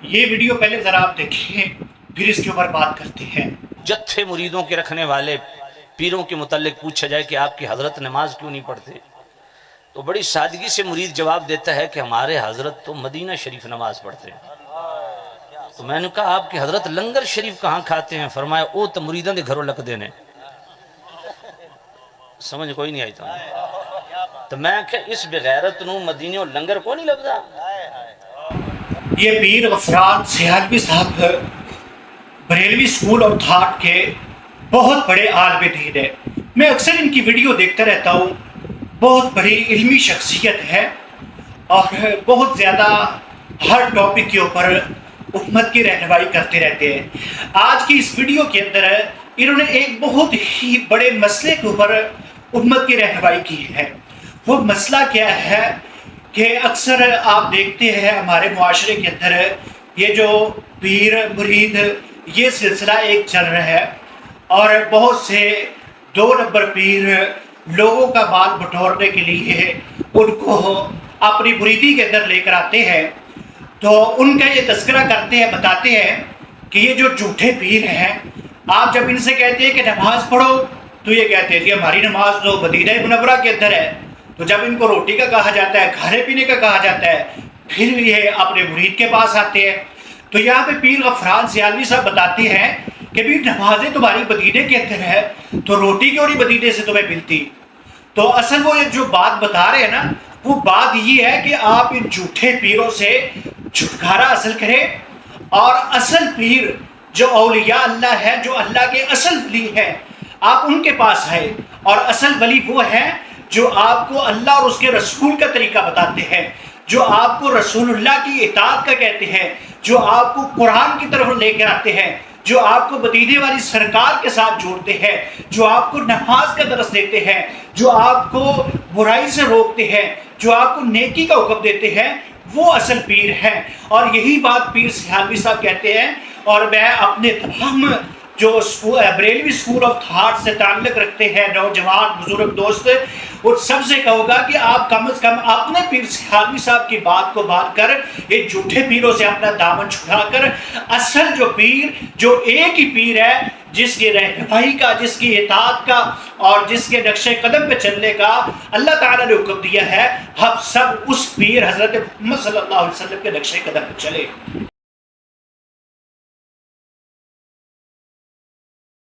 یہ ویڈیو پہلے ذرا آپ دیکھیں، پھر اس کے اوپر بات کرتے ہیں۔ جتھے مریدوں کے رکھنے والے پیروں کے متعلق پوچھا جائے کہ آپ کی حضرت نماز کیوں نہیں پڑھتے، تو بڑی سادگی سے مرید جواب دیتا ہے کہ ہمارے حضرت تو مدینہ شریف نماز پڑھتے ہیں۔ تو میں نے کہا آپ کی حضرت لنگر شریف کہاں کھاتے ہیں؟ فرمایا او تو مریدوں کے گھروں لگ دینے۔ سمجھ کوئی نہیں آئی تو میں کہ اس بغیرت نو مدینے اور لنگر کو نہیں لگتا۔ یہ پیر غفران سیالوی صاحب بریلوی اسکول اور تھاٹ کے بہت بڑے عالم دین ہے۔ میں اکثر ان کی ویڈیو دیکھتا رہتا ہوں، بہت بڑی علمی شخصیت ہے اور بہت زیادہ ہر ٹاپک کے اوپر امت کی رہنمائی کرتے رہتے ہیں۔ آج کی اس ویڈیو کے اندر انہوں نے ایک بہت ہی بڑے مسئلے کے اوپر امت کی رہنمائی کی ہے۔ وہ مسئلہ کیا ہے کہ اکثر آپ دیکھتے ہیں ہمارے معاشرے کے اندر یہ جو پیر مرید یہ سلسلہ ایک چل رہا ہے، اور بہت سے 2 نمبر پیر لوگوں کا مال بٹورنے کے لیے ان کو اپنی مریدی کے اندر لے کر آتے ہیں، تو ان کا یہ تذکرہ کرتے ہیں، بتاتے ہیں کہ یہ جو جھوٹے پیر ہیں، آپ جب ان سے کہتے ہیں کہ نماز پڑھو تو یہ کہتے ہیں کہ ہماری نماز تو مدینہ منورہ کے اندر ہے۔ تو جب ان کو روٹی کا کہا جاتا ہے، کھانے پینے کا کہا جاتا ہے، پھر یہ اپنے مرید کے پاس آتے ہیں۔ تو یہاں پہ پیر غفران سیالوی صاحب بتاتے ہیں کہ بھی نمازیں تمہاری مدینے کے اندر ہے تو روٹی کیوں نہیں مدینے سے تمہیں ملتی؟ تو اصل وہ جو بات بتا رہے ہیں نا، وہ بات یہ ہے کہ آپ ان جھوٹے پیروں سے چھٹکارا حاصل کریں، اور اصل پیر جو اولیاء اللہ ہے، جو اللہ کے اصل ولی ہیں، آپ ان کے پاس آئے۔ اور اصل ولی وہ ہے جو آپ کو اللہ اور اس کے رسول کا طریقہ بتاتے ہیں، جو آپ کو رسول اللہ کی اطاعت کا کہتے ہیں، جو آپ کو قرآن کی طرف لے کر آتے ہیں، جو آپ کو مدینے والی سرکار کے ساتھ جوڑتے ہیں، جو آپ کو نماز کا درس دیتے ہیں، جو آپ کو برائی سے روکتے ہیں، جو آپ کو نیکی کا حکم دیتے ہیں، وہ اصل پیر ہیں۔ اور یہی بات پیر سیالوی صاحب کہتے ہیں۔ اور میں اپنے تمام جو بریلوی اسکول آف تھاٹ سے تعلق رکھتے ہیں نوجوان بزرگ دوست، اور سب سے کہوں گا کہ آپ کم از کم اپنے پیر سیالوی صاحب کی بات کو مان کر یہ جھوٹے پیروں سے اپنا دامن چھڑا کر اصل جو پیر، جو ایک ہی پیر ہے، جس کی رہنمائی کا، جس کی اطاعت کا اور جس کے نقش قدم پہ چلنے کا اللہ تعالیٰ نے حکم دیا ہے، ہم سب اس پیر حضرت محمد صلی اللہ علیہ وسلم کے نقش قدم پہ چلے۔